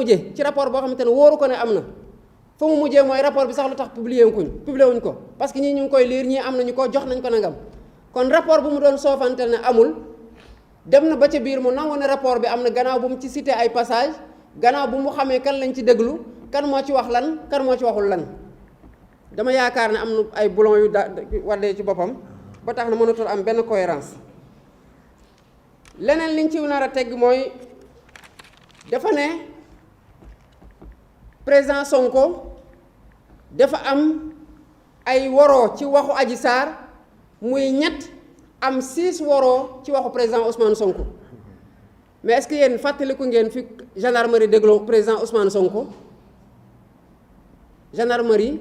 mujjee ci rapport boo xamante ne wóoru ko ne am na fa mu mujjee mooy rapport bi sax lu tax publié wuñ ko parce que ñii ñu ngi koy lire ñii am nañu ko jox nañ ko nangam kon rapport bu mu doon soofantel ne amul dem na ba ca biir mu nangu ne rapport bi am na gannaaw bu mu ci cité ay passage gannaaw bu mu xamee kan lañ ci déglu kan moo ci wax lan kan moo ci waxul lan dama yaakaar ne am na ay boulon yu waddee ci boppam ba tax na mënatul am benn cohérence leneen liñ ci nar a tegg mooy dafa ne président Sonko dafa am ay woroo ci waxu Adji Sarr muy ñett am 6 woroo ci waxu président Ousmane Sonko mais est-ce que yéen fàttaliku ngeen fi gendarmerie dégloo président Ousmane Sonko gendarmerie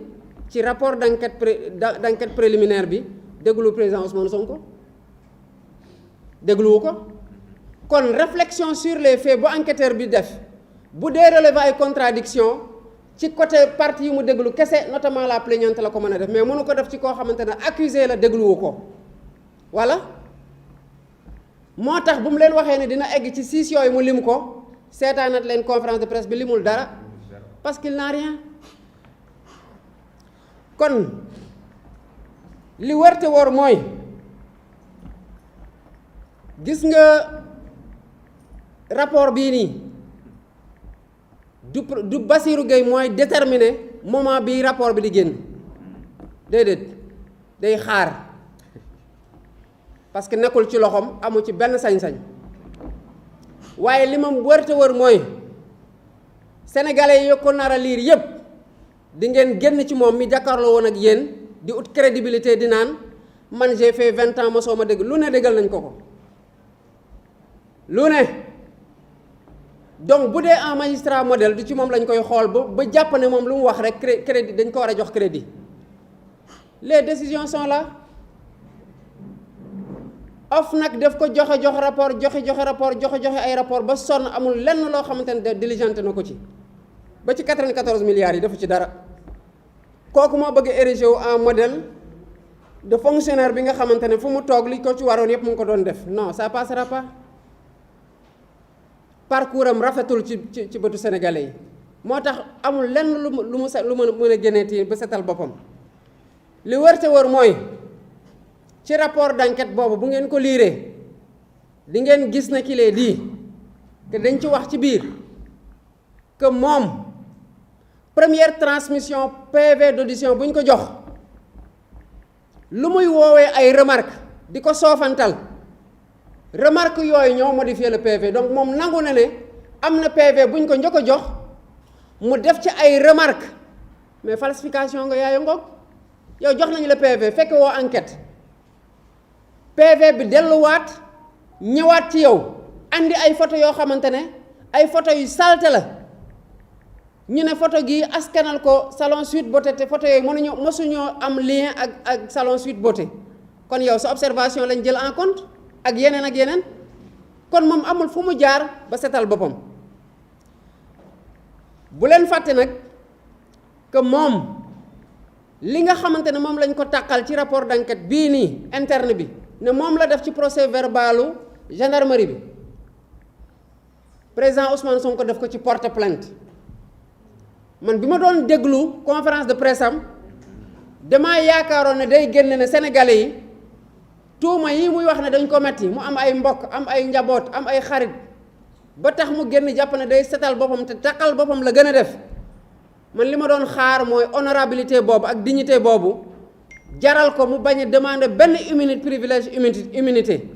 ci rapport d'enquête préliminaire bi déglu président Ousmane Sonko dégluwu ko kon réflexion sur les faits bu enquêteur bi def bu dee relever ay contradiction ci côté partie yi mu déglu kese notamment la plaignante la ko mën a def mais mënu ko def ci koo xamante ne accusé la dégluwu ko voilà moo tax bu mu leen waxee ne dina egg ci 6 yooyu mu lim ko seetaanat leen conférence de presse bi limul dara parce qu'il n'a rien kon li wërte wor mooy gis nga rapport bii nii du Bassirou Gueye mooy déterminer moment bi rapport bi di génn déedéet day xaar parce que nekkul ci loxoom amu ci benn sañ-sañ waaye li ma wërte wër mooy sénégalais yi ko nar a liir yépp di ngeen génn ci moom mi jàkkaarloo woon ak yéen di ut crédibilité di naan man j'ai fait 20 ans mosoo ma dégg lu ne déggal nañ ko lu ne donc bu dee un magistrat modèle du ci moom lañ koy xool ba jàpp ne moom lu mu wax rek crédit dañ ko war a jox crédit les décisions sont là OFNAC daf ko joxe rapport joxe ay rapport ba sonn amul lenn loo xamante ne diligenté na ko ci ba ci 94 milliards yi defu ci dara kooku moo bëgg érigé wu en modèle de fonctionnaire bi nga xamante ne fu mu toog li ko ci waroon yëpp mu ngi ko doon def non ça passera pas parcours am rafetul ci bëtu sénégalais yi moo tax amul lenn lu mën a génneeti ba setal boppam li wër te wër mooy ci rapport d'enquête boobu bu ngeen ko liiree di ngeen gis na qu'il est dit que dañ ci wax ci biir que moom première transmission PV d'audition bu ñu ko jox lu muy woowee ay remarque di ko soofantal remarque yooyu ñoo modifier le PV donc moom nangu na ne am na PV bu ñu ko njëkk a jox mu def ci ay remarque mais falsification nga yaayu ngoog yow jox nañu le PV fekk woo enquête PV bi delluwaat ñëwaat ci yow andi ay photo yoo xamante ne ay photo yu salte la ñu ne photo gi askanal ko salon Sweet Beauté te photo yooyu mosuñoo am lien ak salon Sweet Beauté kon yow sa observation lañ jël en compte ak yeneen kon moom amul fu mu jaar ba setal boppam bu leen fàtte nag que moom li nga xamante ne moom lañ ko tàqal ci rapport d'enquête bii nii interne bi ne moom la def ci procès verbalu gendarmerie bi président Ousmane Sonko def ko ci porte plainte man bi ma doon déglu conférence de presse am damaa yaakaaroon ne day génne ne sénégalais yi tuuma yi muy wax ne dañ ko metti mu am ay mbokk am ay njaboot am ay xarit ba tax mu génn jàpp ne day setal boppam te taqal boppam la gën a def man li ma doon xaar mooy honorabilité boobu ak dignité boobu jaral ko mu bañ a demander benn immunité privilège immunité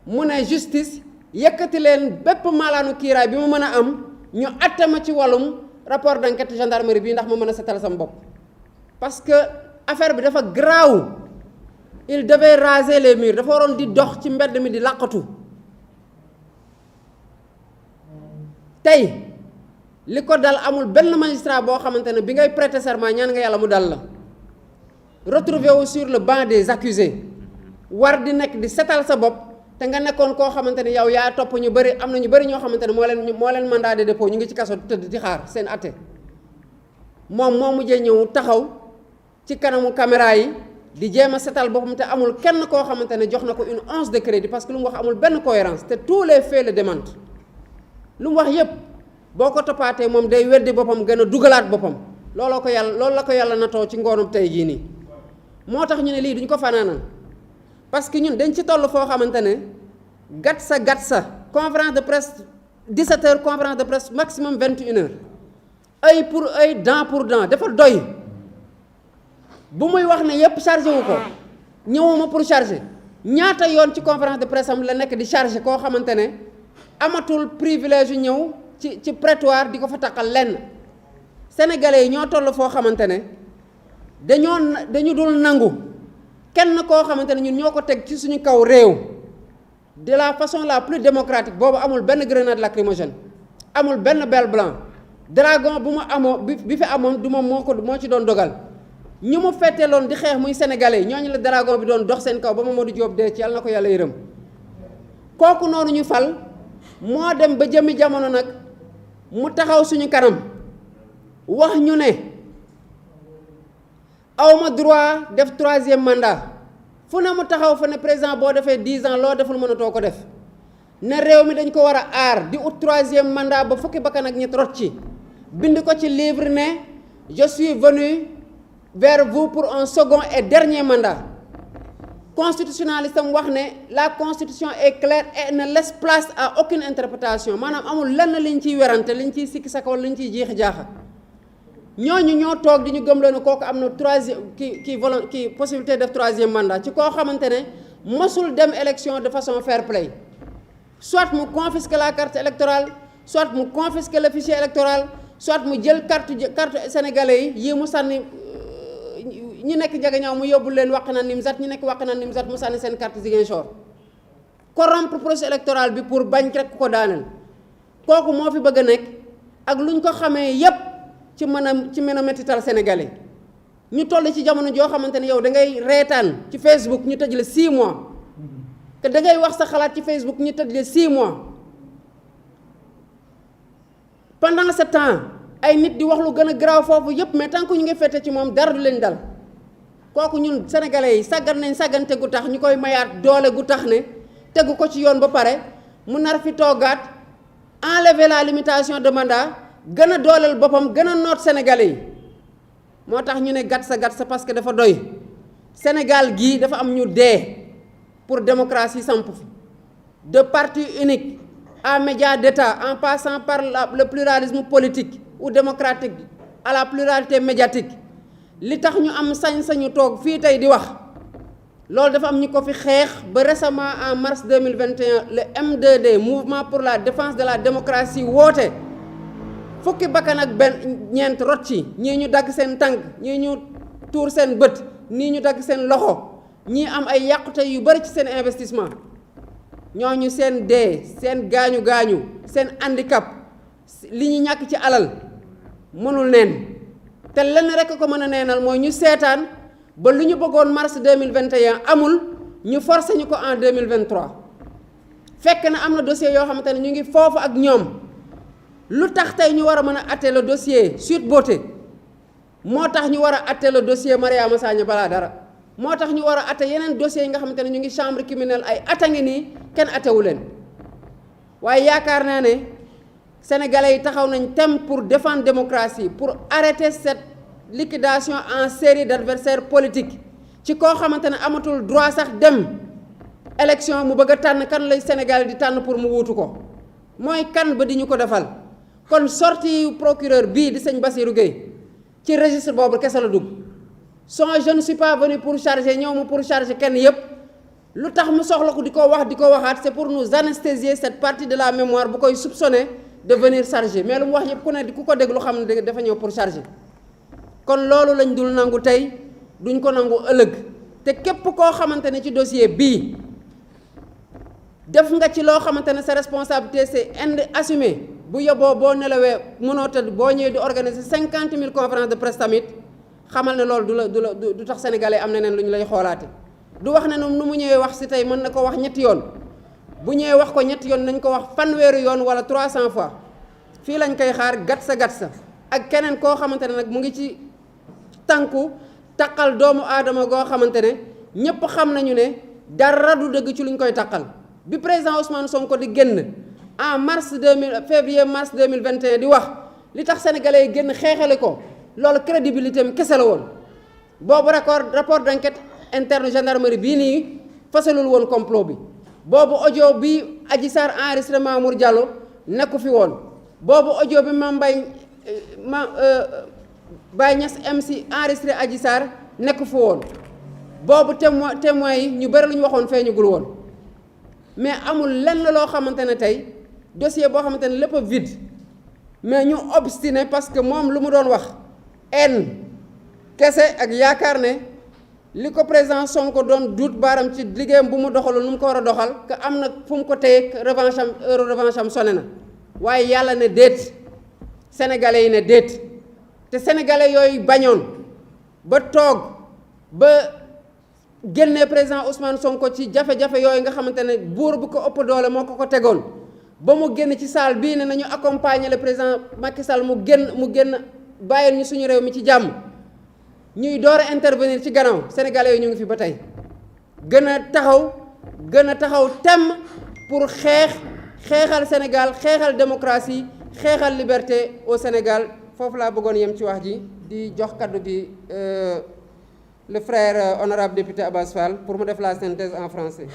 mu ne justice yëkkati leen bépp malaanu kiiraay bi mu mën a am ñu atte ma ci wàllum rapport d'enquête gendarmerie bi ndax ma mën a setal sam bopp parce que affaire bi dafa graaw il devait raser les murs dafa waroon di dox ci mbedd mi di làqatu tey li ko dal amul benn magistrat boo xamante ne bi ngay prêter serment ñaan nga yàlla mu dal la retrouver wu sur le banc des accusés war di nekk di setal sa bopp te nga nekkoon koo xamante ne yow yaa topp ñu bëri am na ñu bëri ñoo xamante ne moo leen mandat de dépôt ñu ngi ci kaso tëdd di xaar seen atte moom moo mujjee ñëw taxaw ci kanamu caméra yi di jéem a setal boppam te amul kenn koo xamante ne jox na ko une once de crédit parce que lu mu wax amul benn cohérence te tous les faits le démentent lu mu wax yépp boo ko toppaatee moom day weddi boppam gën a dugalaat boppam loolu la ko yàlla natoo ci ngoonum tey jii nii moo tax ñu ne lii duñ ko fanaanal parce que ñun dañ ci toll foo xamante ne gat sa conférence de presse 17 heures, conférence de presse maximum 21 heures œil pour œil, dent pour dent dafa doy bu muy wax ne yépp chargé wu ko ñëwuma pour charger ñaata yoon ci conférence de presse am la nekk di charger koo xamante ne amatul privilège yu ñëw ci prétoire di ko fa taqal lenn sénégalais yi ñoo toll foo xamante ne dañu dul nangu kenn koo xamante ne ñun ñoo ko teg ci suñu kaw réew de la façon la plus démocratique boobu amul benn grenade lacrymogène amul benn bel blanc dragon bu mu amoo bi fi amoon du moom moo ci doon dogal ñu mu fetteeloon di xeex muy sénégalais ñooñu la dragon bi doon dox seen kaw ba Mamadou Diop dee ci yàlla na ko yàlla yërëm kooku noonu ñu fal moo dem ba jëmmi jamono nag mu taxaw suñu kanam wax ñu ne awma droit def 3e mandat fu ne mu taxaw fa ne président boo defee 10 ans loo deful mënatoo ko def ne réew mi dañ ko war a aar di ut 3e mandat ba fukki bakkan ak ñett rot ci bind ko ci livre ne je suis venu vers vous pour un second et dernier mandat constitutionnaliste am wax ne la constitution est claire et ne laisse place à aucune interprétation maanaam amul lenn liñ ciy werante liñ ciy sikki saka wala liñ ciy jiixi jaaxa ñooñu ñoo toog di ñu gëmloo ne kooku am na kii possibilité def 3e mandat ci koo xamante ne mosul dem élection de façon fair play soit mu confisque la carte électorale soit mu confisque le fichier électoral soit mu jël carte sénégalais yi mu sànni ñi nekk Ndiaganiao mu yóbbu leen Wakhinane Nimzatt ñi nekk Wakhinane Nimzatt mu sànni seen carte Ziguinchor corrompre processus électoral bi pour bañ rek ko daaneel kooku moo fi bëgg a nekk ak luñ ko xamee yépp ci mën a mettital sénégalais ñu toll ci jamono joo xamante ne yow da ngay reetaan ci Facebook ñu tëj la 6 mois te da ngay wax sa xalaat ci Facebook ñu tëj la 6 mois pendant ce temps ay nit di wax lu gën a garaaw foofu yépp mais tant que ñu ngi fete ci moom dara du leen dal kooku ñun sénégalais yi sàggan nañ sàggante gu tax ñu koy mayaat doole gu tax ne tegu ko ci yoon ba pare mu nar fi toogaat enlever la limitation de mandat gën a dooleel boppam gën a noot sénégalais yi moo tax ñu ne gat sa parce que dafa doy Sénégal gii dafa am ñu dee pour démocratie samp fi de parti unique à médias d'État en passant par le pluralisme politique ou démocratique à la pluralité médiatique li tax ñu am sañ-sañu toog fii tey di wax loolu dafa am ñu ko fi xeex ba récemment en mars 2021 le M2D mouvement pour la défense de la démocratie woote fukki bakkan ak ñeent rot ci ñii ñu dagg seen tànk ñii ñu tuur seen bët nii ñu dagg seen loxo ñii am ay yàqute yu bari ci seen investissement ñooñu seen dee seen gaañu seen handicap li ñu ñàkk ci alal mënul neen te lenn rekk ko mën a neenal mooy ñu seetaan ba lu ñu bëggoon mars 2021 amul ñu forcé ñu ko en 2023 fekk na am na dossier yoo xamante ne ñu ngi foofu ak ñoom lu tax tey ñu war a mën a atte le dossier Sweet Beauté moo tax ñu war a atte le dossier Mariama Sagna balaa dara moo tax ñu war a atte yeneen dossiers yi nga xamante ne ñu ngi chambre criminelle ay atta ngi nii kenn attewu leen waaye yaakaar naa ne sénégalais yi taxaw nañ thème pour défendre démocratie pour arrêter cette liquidation en série d'adversaires politiques ci koo xamante ne amatul droit sax dem élection mu bëgg a tànn kan lay Sénégal di tànn pour mu wuutu ko mooy kan ba di ñu ko defal kon sortie procureur bii di sëñ Bassirou Gueye ci registre boobu kese la dugg je ne suis pas venu pour charger ñëw ma pour charger kenn yépp lu tax mu soxla ko di ko waxaat c'est pour nous anesthésier cette partie de la mémoire bu koy soupçonner de venir charger mais lu mu wax yépp ku ko dégg lu xam ne dafa ñëw pour charger kon loolu lañ dul nangu tey duñ ko nangu ëllëg te képp koo xamante ne ci dossier bii def nga ci loo xamante ne sa responsabilité c'est assumé bu yóbboo boo nelawee mënoo tëdd boo ñëwee di organiser 50 000 conférences de presse tamit xamal ne loolu du tax sénégalais am na neen lu ñu lay xoolaate du wax ne nu mu ñëwee wax si tey mën na ko wax ñetti yoon bu ñëwee wax ko ñetti yoon nañ ko wax fanweeri yoon wala 300 fois fii lañ koy xaar gat sa ak keneen koo xamante ne nag mu ngi ci tànku taqal doomu aadama goo xamante ne ñépp xam nañu ne dara du dëgg ci luñ koy taqal bi président Ousmane Sonko di génn en février mars 2021 di wax li tax sénégalais yi génn xeexale ko loolu crédibilité am kese la woon boobu rapport d'enquête interne gendarmerie bii nii fasalul woon complot bi boobu audio bi Adji Sarr enregistré Mamour Diallo nekku fi woon boobu audio bi Baye Niass MC enregistré Adji Sarr nekku fi woon boobu témoins yi ñu bëri lu ñu waxoon feeñugul woon mais amul lenn loo xamante ne tey dossier boo xamante ne lépp a vide mais ñu obstiné parce que moom lu mu doon wax kese ak yaakaar ne li ko président Sonko doon duut baaram ci liggéeyam bu mu doxaloon nu mu ko war a doxal que am na fu mu ko téye revanche am heure revanche am sonné na waaye yàlla ne déet sénégalais yi ne déet te sénégalais yooyu bañoon ba toog ba génnee président Ousmane Sonko ci jafe-jafe yooyu nga xamante ne buur bu ko ëpp doole moo ko tegoon ba mu génn ci salle bii ne nañu accompagner le président Macky Sall mu génn bàyyil ñu suñu réew mi ci jàmm ñuy door a intervenir ci gannaaw sénégalais yi ñu ngi fi ba tey gën a taxaw temm pour xeexal Sénégal xeexal démocratie xeexal liberté au Sénégal foofu laa bëggoon yem ci wax ji di jox kaddu gi le frère honorable député Abass Fall pour mu def la synthèse en français.